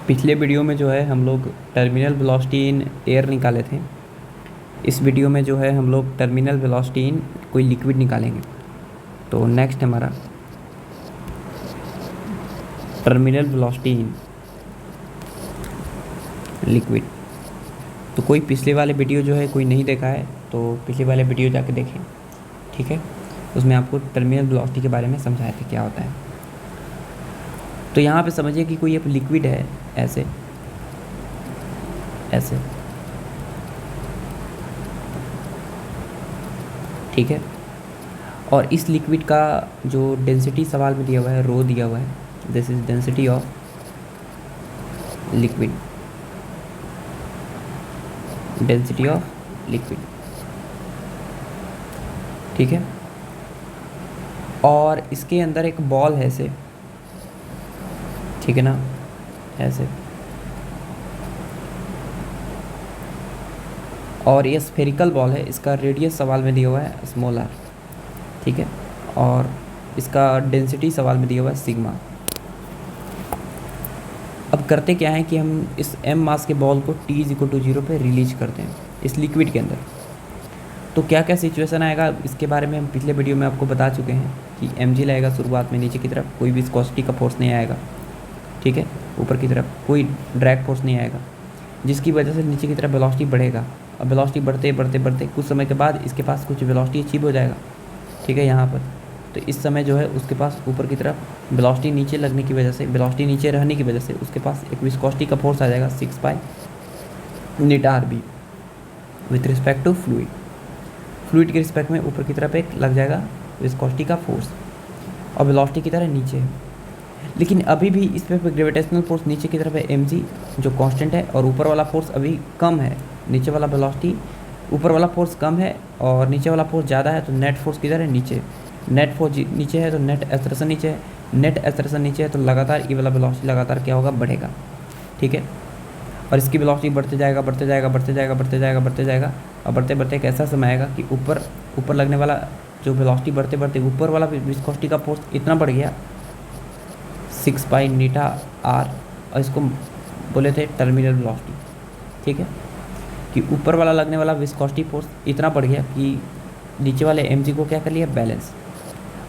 पिछले वीडियो में जो है हम लोग टर्मिनल वेलोसिटी इन एयर निकाले थे। इस वीडियो में जो है हम लोग टर्मिनल वेलोसिटी इन कोई लिक्विड निकालेंगे। तो नेक्स्ट हमारा टर्मिनल वेलोसिटी इन लिक्विड। तो कोई पिछले वाले वीडियो जो है कोई नहीं देखा है तो पिछले वाले वीडियो जाके देखें, ठीक है। उसमें आपको टर्मिनल वेलोसिटी के बारे में समझाया था क्या होता है। तो यहाँ पे समझिए कि कोई अब लिक्विड है ऐसे ऐसे, ठीक है। और इस लिक्विड का जो डेंसिटी सवाल में दिया हुआ है, रो दिया हुआ है, this is density of liquid, density of liquid, ठीक है। और इसके अंदर एक बॉल है ऐसे, ठीक है ना, ऐसे। और ये स्फेरिकल बॉल है, इसका रेडियस सवाल में दिया हुआ है स्मॉल आर, ठीक है। और इसका डेंसिटी सवाल में दिया हुआ है सिग्मा। अब करते क्या है कि हम इस m मास के बॉल को t = 0 पे रिलीज करते हैं इस लिक्विड के अंदर। तो क्या क्या सिचुएशन आएगा इसके बारे में हम पिछले वीडियो में आपको बता चुके हैं कि mg लगेगा शुरुआत में नीचे की तरफ, कोई भी विस्कोसिटी का फोर्स नहीं आएगा, ठीक है। ऊपर की तरफ कोई ड्रैग फोर्स नहीं आएगा, जिसकी वजह से नीचे की तरफ वेलोसिटी बढ़ेगा। और वेलोसिटी बढ़ते बढ़ते बढ़ते कुछ समय के बाद इसके पास कुछ वेलोसिटी अचीव हो जाएगा, ठीक है, यहाँ पर। तो इस समय जो है उसके पास ऊपर की तरफ वेलोसिटी नीचे लगने की वजह से, वेलोसिटी नीचे रहने की वजह से उसके पास एक विस्कोसिटी का फोर्स आ जाएगा 6 pi eta are b with respect to fluid. Fluid के रिस्पेक्ट में ऊपर की तरफ एक लग जाएगा विस्कोसिटी का फोर्स और वेलोसिटी की तरह नीचे है। लेकिन अभी भी इस पर ग्रेविटेशनल फोर्स नीचे की तरफ है mg जो कांस्टेंट है, और ऊपर वाला फोर्स अभी कम है। नीचे वाला वेलोसिटी, ऊपर वाला फोर्स कम है और नीचे वाला फोर्स ज़्यादा है, तो नेट फोर्स किधर है? नीचे। नेट फोर्स नीचे है तो नेट एक्सेलरेशन नीचे है, नेट एक्सेलरेशन नीचे है तो लगातार ये वाला वेलोसिटी लगातार क्या होगा? बढ़ेगा, ठीक है। और इसकी वेलोसिटी बढ़ते जाएगा बढ़ते जाएगा बढ़ते जाएगा बढ़ते जाएगा बढ़ते जाएगा, और बढ़ते बढ़ते एक ऐसा समय आएगा कि ऊपर लगने वाला जो वेलोसिटी बढ़ते बढ़ते ऊपर वाला विस्कोसिटी का फोर्स इतना बढ़ गया 6 पाई नीटा आर, और इसको बोले थे टर्मिनल वेलोसिटी, ठीक है। कि ऊपर वाला लगने वाला विस्कोसिटी फोर्स इतना बढ़ गया कि नीचे वाले mg को क्या कर लिया? बैलेंस।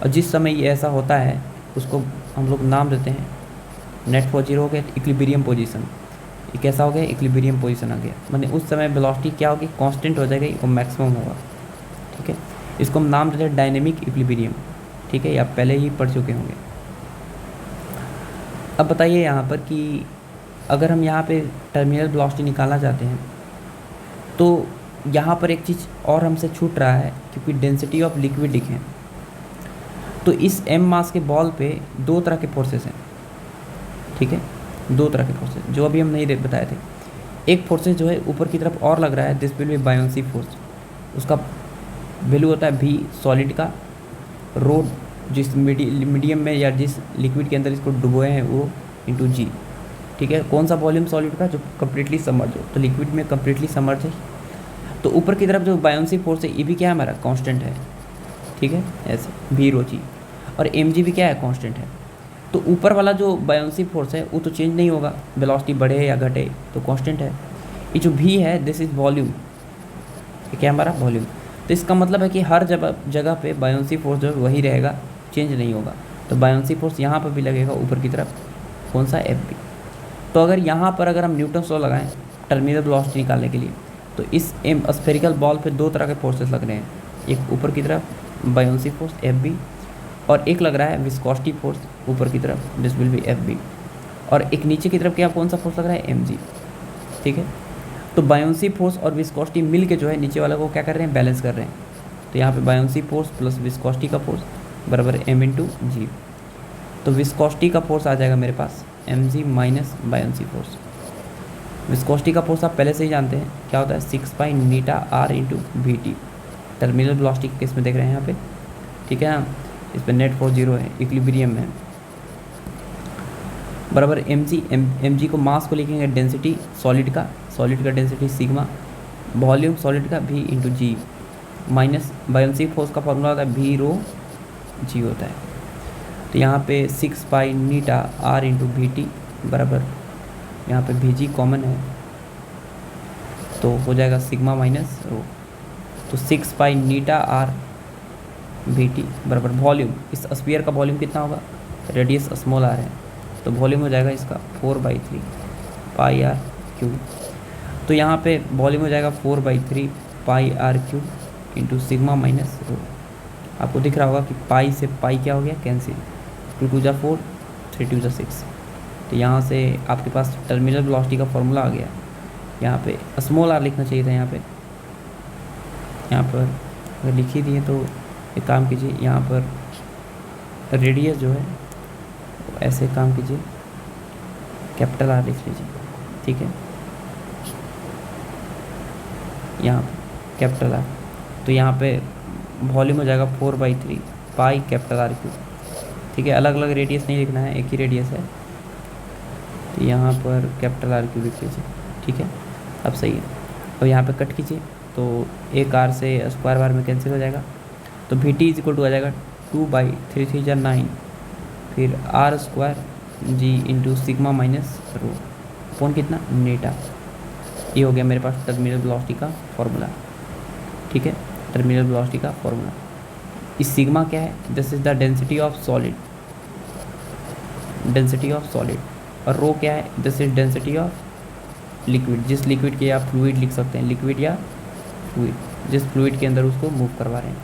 और जिस समय ये ऐसा होता है उसको हम लोग नाम देते हैं नेट फोर्स 0 हो गया, इक्विलिब्रियम पोजीशन। ये कैसा हो गया? इक्विलिब्रियम पोजीशन आ गया, माने उस समय वेलोसिटी क्या होगी? कांस्टेंट हो जाएगी और मैक्सिमम होगा, ठीक है। इसको हम नाम देते हैं डायनेमिक इक्विलिब्रियम, ठीक है। ये आप पहले ही पढ़ चुके होंगे। अब बताइए यहाँ पर कि अगर हम यहाँ पे टर्मिनल वेलोसिटी निकालना चाहते हैं तो यहाँ पर एक चीज़ और हमसे छूट रहा है, क्योंकि डेंसिटी ऑफ लिक्विड लिखे हैं। तो इस m मास के बॉल पे दो तरह के फोर्सेस हैं, ठीक है। दो तरह के फोर्सेस जो अभी हम नहीं बताए थे। एक फोर्सेस जो है ऊपर की तरफ और लग रहा है, this will B buoyancy force. उसका वैल्यू होता है v सॉलिड का, रो जिस मीडियम में या जिस लिक्विड के अंदर इसको डुबोए हैं वो, इंटू g, ठीक है। कौन सा वॉल्यूम? सॉलिड का, जो कम्प्लीटली सबमर्ज हो। तो लिक्विड में कम्प्लीटली सबमर्ज है, तो ऊपर की तरफ जो बायोंसी फोर्स है ये भी क्या है? हमारा कांस्टेंट है, ठीक है, ऐसे v रो जी। और mg भी क्या है? कांस्टेंट है। तो ऊपर वाला जो बायोंसी फोर्स है वो तो चेंज नहीं होगा, वेलोसिटी बढ़े या घटे तो कांस्टेंट है। ये जो v है दिस इज वॉल्यूम, ये क्या हमारा? वॉल्यूम। तो इसका मतलब है कि हर जगह पे बायोंसी फोर्स जो है वही रहेगा, चेंज नहीं होगा। तो बायोंसी फोर्स यहाँ पर भी लगेगा ऊपर की तरफ, कौन सा? Fb। तो अगर यहाँ पर अगर हम न्यूटन्स लॉ लगाएं टर्मिनल वेलोसिटी निकालने के लिए, तो इस स्फेरिकल बॉल पे दो तरह के फोर्सेस लग रहे हैं। एक ऊपर की तरफ बायोंसी फोर्स Fb, और एक लग रहा है विस्कोसिटी फोर्स ऊपर की तरफ, दिस विल बी Fb। और एक नीचे की तरफ क्या कौन सा फोर्स लग रहा है? Mg, ठीक है। तो बायोंसी फोर्स और विस्कोसिटी मिल के जो है नीचे वाला को क्या कर रहे हैं? बैलेंस कर रहे हैं। तो यहाँ पे बायोंसी फोर्स प्लस विस्कोसिटी का फोर्स बराबर m × g। तो विस्कोसिटी का फोर्स आ जाएगा मेरे पास mg minus buoyancy force. Viscosity का फोर्स आप पहले से ही जानते हैं क्या होता है? 6 pi eta are × vt। Terminal velocity के केस में देख रहे हैं यहाँ पे, ठीक है ना। इस पर नेट फोर्स 0 है, इक्विलिब्रियम है, बराबर mg को मास को लिखेंगे डेंसिटी सॉलिड का डेंसिटी सिग्मा, वॉल्यूम सॉलिड का v × g, minus buoyancy force का फॉर्मूला होता है v रो g होता है। तो यहाँ पे 6 पाई नीटा आर × vt बराबर यहाँ पे भी जी कॉमन है तो हो जाएगा सिग्मा माइनस रो। तो 6 pi eta are we T बराबर वॉल्यूम, इस स्फीयर का वॉल्यूम कितना होगा, रेडियस स्मॉल आर है तो वॉल्यूम हो जाएगा इसका 4/3 पाई आर क्यूब। तो यहाँ पे वॉल्यूम हो जाएगा 4/3 pi r cube into sigma minus rho. आपको दिख रहा होगा कि पाई से पाई क्या हो गया, कैंसिल, 2 2 जा 4, 3 2 जा 6। तो यहाँ से आपके पास टर्मिनल वेलोसिटी का फॉर्मूला आ गया। यहाँ पे स्मॉल आर लिखना चाहिए था, यहाँ पर अगर लिख ही दिए तो एक काम कीजिए, यहाँ पर रेडियस जो है ऐसे काम कीजिए, कैपिटल आर लिख लीजिए, ठीक है, यहाँ कैपिटल आर। तो यहाँ पे वॉल्यूम हो जाएगा 4/3 पाई कैपिटल आर क्यूब, ठीक है। अलग अलग रेडियस नहीं लिखना है, एक ही रेडियस है, तो यहाँ पर कैपिटल आर क्यूब लिख लीजिए, ठीक है। अब सही है। और यहाँ पे कट कीजिए तो एक आर से स्क्वायर बार में कैंसिल हो जाएगा। तो v t is equal to आ जाएगा 2/3 3 जा 9, फिर आर स्क्वायर जी इंटू सिग्मा माइनस रो कौन कितना नीटा। ये हो गया मेरे पास टर्मिनल वेलोसिटी का फॉर्मूला, ठीक है, टर्मिनल वेलोसिटी का फॉर्मूला। इस सिग्मा क्या है, this is the density of solid, density of solid. और रो क्या है, this is density of liquid, जिस लिक्विड के आप फ्लूइड लिख सकते हैं, लिक्विड या फ्लूइड, जिस फ्लूइड के अंदर उसको मूव करवा रहे हैं।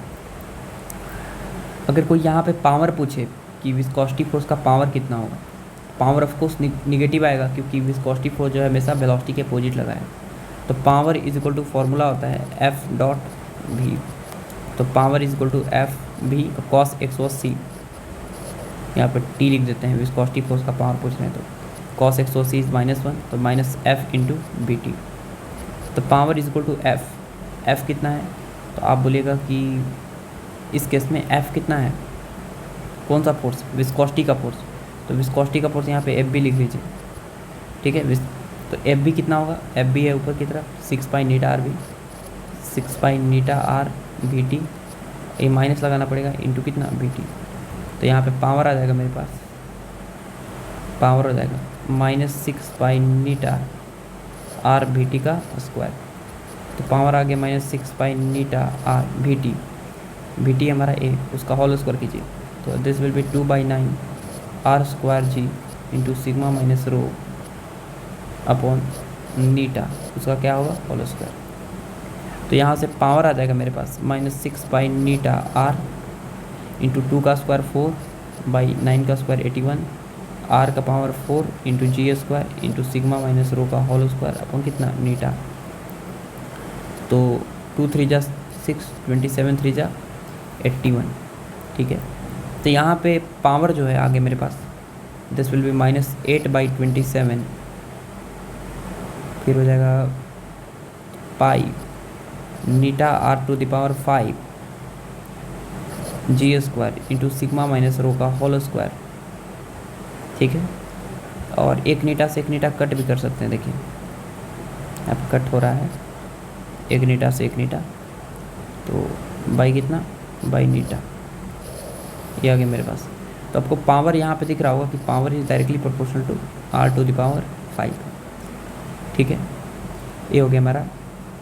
अगर कोई यहाँ पे पावर पूछे कि विस्कोसिटी फोर्स का पावर कितना होगा, पावर ऑफ कोर्स निगेटिव आएगा क्योंकि विस्कोसिटी फोर्स जो है हमेशा वेलोसिटी के अपोजिट लगा है। तो power is equal to formula होता है एफ डॉट वी। तो power is equal to F V cos 180, यहाँ पर टी लिख देते हैं, विस्कोसिटी फोर्स का पावर पूछ रहे हैं तो कॉस 180 इज -1, तो minus f into b t. तो power is equal to f, f कितना है, तो आप बोलिएगा कि इस केस में एफ कितना है, कौन सा फोर्स, विस्कोसिटी का फोर्स। तो विस्कोसिटी का फोर्स यहाँ पे एफ बी लिख लीजिए, ठीक है। तो एफ बी कितना होगा, एफ बी है ऊपर की तरफ 6 pi eta are B, 6 pi eta are b T, ये माइनस लगाना पड़ेगा इंटू कितना बी टी। तो यहाँ पे पावर आ जाएगा मेरे पास, पावर हो जाएगा -6 pi eta are b t का स्क्वायर। तो पावर आ गया -6 pi eta are b t, b t हमारा ए, उसका होल स्क्वायर कीजिए। तो this will be 2/9 are square ji into sigma minus rho upon eta, उसका क्या होगा होल स्क्वायर। तो यहाँ से पावर आ जाएगा मेरे पास -6 पाई नीटा आर इंटू 2 का स्क्वायर 4/9 का स्क्वायर 81, आर का power 4 into g square into sigma minus rho का होल स्क्वायर अपॉन कितना नीटा। तो 2 3 जा 6, 27 3 जा 81, ठीक है। तो यहाँ पे पावर जो है आगे मेरे पास दिस विल बी -8/27, फिर हो जाएगा pi eta r to the power 5 g square into sigma minus rho का होल स्क्वायर, ठीक है। और एक नीटा से एक नीटा कट भी कर सकते हैं, देखिए अब कट हो रहा है एक नीटा से एक नीटा, तो बाई कितना बाई नीटा, ये आ गया मेरे पास। तो आपको पावर यहाँ पे दिख रहा होगा कि power is directly proportional to R to the power 5, ठीक है। ये हो गया हमारा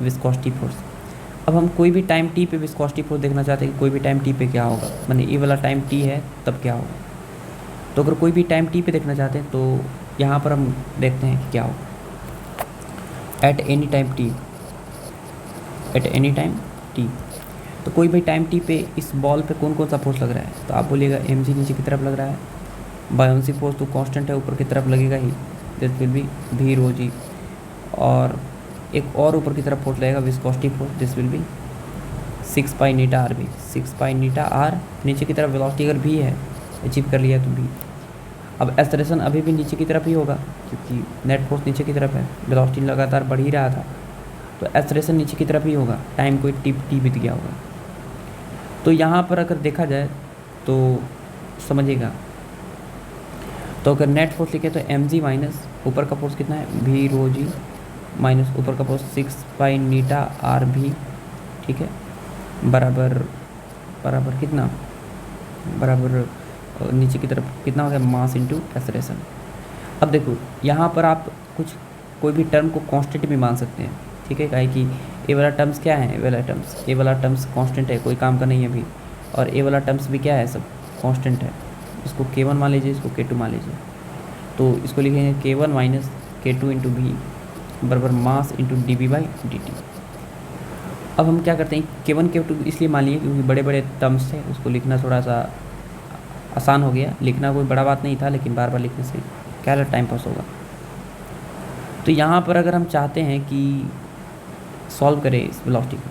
विस्कोसिटी फोर्स। अब हम कोई भी टाइम टी पे विस्कोसिटी फोर्स देखना चाहते हैं कि कोई भी टाइम टी पे क्या होगा, माने ये वाला टाइम टी है तब क्या होगा। तो अगर कोई भी टाइम टी पे देखना चाहते हैं तो यहाँ पर हम देखते हैं कि क्या होगा at any time T, at any time T. तो कोई भी टाइम टी पे इस बॉल पे कौन कौन सा फोर्स लग रहा है, तो आप बोलिएगा एम जी नीचे की तरफ लग रहा है, बायोन्सी फोर्स तो कांस्टेंट है ऊपर की तरफ लगेगा ही, this will be V rho g. और एक और ऊपर की तरफ फोर्स लगेगा viscosity force, this will be 6 pi eta are B, 6 pi eta R. नीचे की तरफ वेलोसिटी अगर भी है अचीव कर लिया तो भी। अब एक्सेलरेशन अभी भी नीचे की तरफ ही होगा क्योंकि नेट फोर्स नीचे की तरफ है, वेलोसिटी लगातार बढ़ ही रहा था, तो एक्सेलरेशन नीचे की तरफ ही होगा, टाइम कोई टी बीत गया होगा। तो यहाँ पर अगर देखा जाए तो समझिएगा, तो अगर नेट फोर्स लिखे तो एम जी माइनस ऊपर का फोर्स कितना है वी रो जी माइनस ऊपर का फोर्स 6 पाई नीटा आर भी, ठीक है, बराबर बराबर कितना, बराबर नीचे की तरफ कितना हो गया मास इंटू एक्सेलरेशन। अब देखो यहाँ पर आप कुछ कोई भी टर्म को कांस्टेंट भी मान सकते हैं, ठीक है। काहे कि ए वाला टर्म्स क्या है, ए वाला टर्म्स कांस्टेंट है, कोई काम का नहीं है अभी, और ए वाला टर्म्स भी क्या है, सब कांस्टेंट है। इसको k1 मान लीजिए, इसको k2 मान लीजिए, तो इसको लिखेंगे k1 minus k2 into we बराबर मास इंटू dv/dt। अब हम क्या करते हैं, k1 k2 इसलिए मान लिए क्योंकि बड़े बड़े टर्म्स थे, उसको लिखना थोड़ा सा आसान हो गया, लिखना कोई बड़ा बात नहीं था, लेकिन बार बार लिखने से क्या टाइम पास होगा। तो यहाँ पर अगर हम चाहते हैं कि सॉल्व करें इस वेलोसिटी को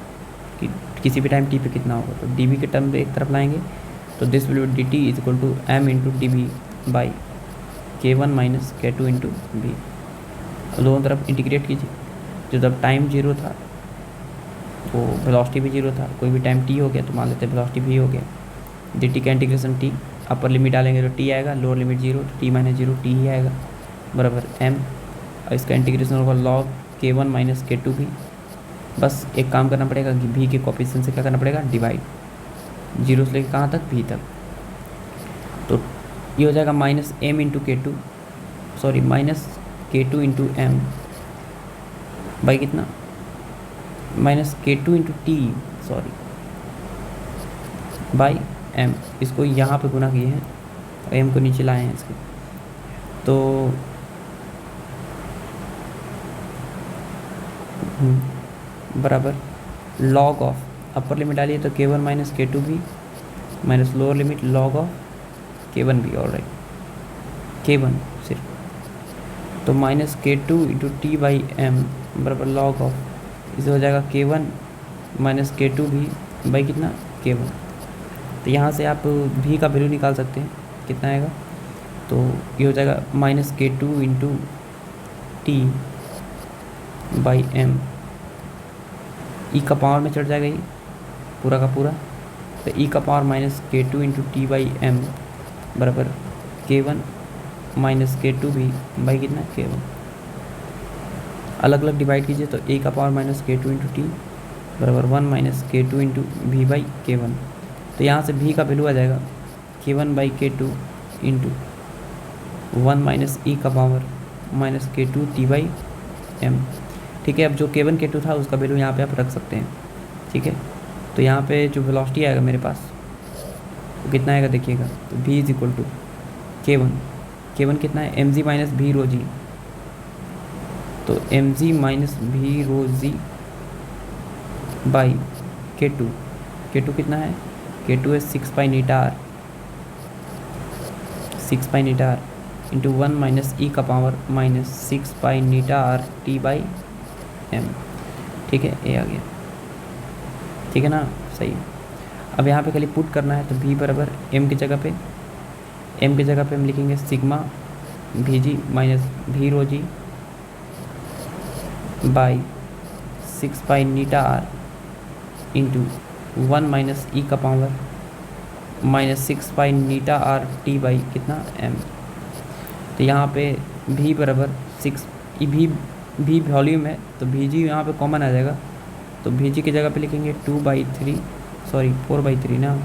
कि किसी भी टाइम t पे कितना होगा, तो dv के टर्म एक तरफ लाएंगे, तो this will be dt is equal to m into dv by k1 minus k2 into V. दोनों तरफ इंटीग्रेट कीजिए। जो जब टाइम 0 था तो वेलोसिटी भी 0 था, कोई भी टाइम t हो गया तो मान लेते हैं वेलोसिटी भी हो गया। dt का इंटीग्रेशन t, अपर लिमिट डालेंगे तो t आएगा, लोअर लिमिट 0 तो t माइनस 0 t ही आएगा बराबर m। और इसका इंटीग्रेशन होगा log k1 माइनस k2 भी। बस एक काम करना पड़ेगा कि v के कोफिशिएंट से क्या करना पड़ेगा, डिवाइड, 0 से लेकर कहाँ तक, v तक। तो ये हो जाएगा minus m into k2, sorry minus k2 into m by कितना, minus k2 into t, sorry by m। इसको यहाँ पे गुना किए हैं और m को नीचे लाए हैं इसके, तो बराबर log ऑफ, अपर लिमिट डालिए तो k1 माइनस k2 भी minus lower limit log of k1 भी, ऑलराइट k1 सिर्फ, तो minus k2 into T by M बराबर log ऑफ, इसे हो जाएगा k1 माइनस k2 भी बाई कितना, k1। तो यहाँ से आप v का वैल्यू निकाल सकते हैं, कितना आएगा, तो ये हो जाएगा minus k2 into T by m, e का पावर में चढ़ जाएगा ये पूरा का पूरा, तो ई का power minus k2 into T by M बराबर k1 माइनस k2 भी बाई कितना, k1। अलग अलग डिवाइड कीजिए तो ए का power minus k2 into T बराबर 1 minus k2 into we by k1। तो यहाँ से v का वैल्यू आ जाएगा k1 by k2 into 1 minus ई का power minus k2 T by M, ठीक है। अब जो k1 k2 था उसका वैल्यू यहाँ पे आप रख सकते हैं, ठीक है। तो यहाँ पे जो वेलोसिटी आएगा मेरे पास वो कितना आएगा देखिएगा, तो v is equal to k1 कितना है, mg minus v rho g, तो mg minus v rho g by k2 कितना है, k2 है 6 pi eta r, 6 pi eta r into 1 minus ई का power minus 6 pi eta R T by M, ठीक है। ए आ गया, ठीक है ना, सही है। अब यहाँ पे खाली पुट करना है, तो v बराबर m की जगह पे हम लिखेंगे sigma v g minus v rho g by 6 pi eta r into 1 minus ई का power minus 6 pi eta R T by कितना, m। तो यहाँ पे v बराबर 6, v वॉल्यूम है तो वी जी यहाँ पर कॉमन आ जाएगा, तो वी जी की जगह पे लिखेंगे 4/3 ना,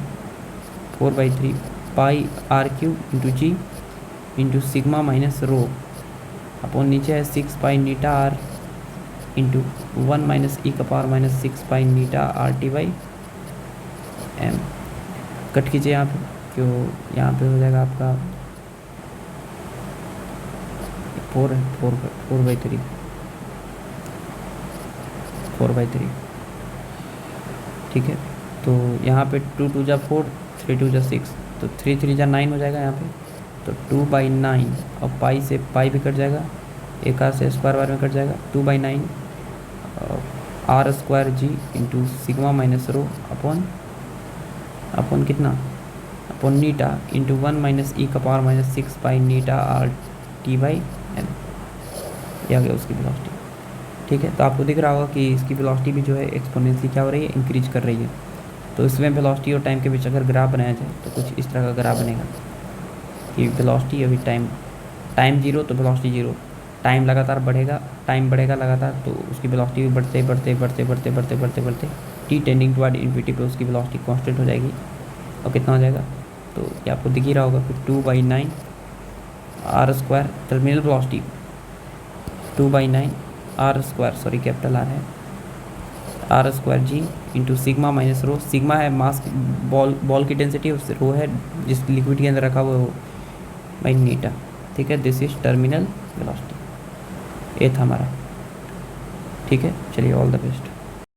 4/3 pi r cube into g into sigma minus rho upon नीचे है 6 pi eta r into 1 minus ई का power minus 6 pi eta R T by m. Cut कीजिए यहाँ पे, क्यों यहाँ पे हो जाएगा आपका 4/3, ठीक है। तो यहाँ पे 2 2 जा 4, 3 2 जा 6, तो 3 3 जा 9 हो जाएगा यहाँ पे, तो 2/9 और पाई से पाई भी कट जाएगा, एक आर से स्क्वायर बार में कट जाएगा, 2/9 are square ji into sigma minus rho upon कितना, अपॉन नीटा इंटू 1 माइनस ई का power minus 6 pi eta R T by M. ये आ गया उसकी वेलोसिटी, ठीक है। तो आपको दिख रहा होगा कि इसकी वेलोसिटी भी जो है एक्सपोनेंशियली क्या हो रही है, इंक्रीज कर रही है। तो इसमें वेलोसिटी और टाइम के बीच अगर ग्राफ बनाया जाए तो कुछ इस तरह का ग्राफ बनेगा कि वेलोसिटी अभी टाइम 0 तो वेलोसिटी 0, टाइम लगातार बढ़ेगा, टाइम बढ़ेगा लगातार तो उसकी वेलोसिटी भी बढ़ते टी टेंडिंग टुवर्ड इन्फिनिटी पे उसकी वेलोसिटी कांस्टेंट हो जाएगी। और कितना हो जाएगा, तो ये आपको दिख ही रहा होगा, फिर 2/9 are square terminal velocity 2/9 are square, sorry capital R है, आर स्क्वायर जी into sigma minus rho. Sigma है मास बॉल की डेंसिटी, उस रो है जिस लिक्विड के अंदर रखा हुआ वो बाई नीटा। ठीक है, दिस इज टर्मिनल वेलोसिटी। ये था हमारा। ठीक है, चलिए ऑल द बेस्ट।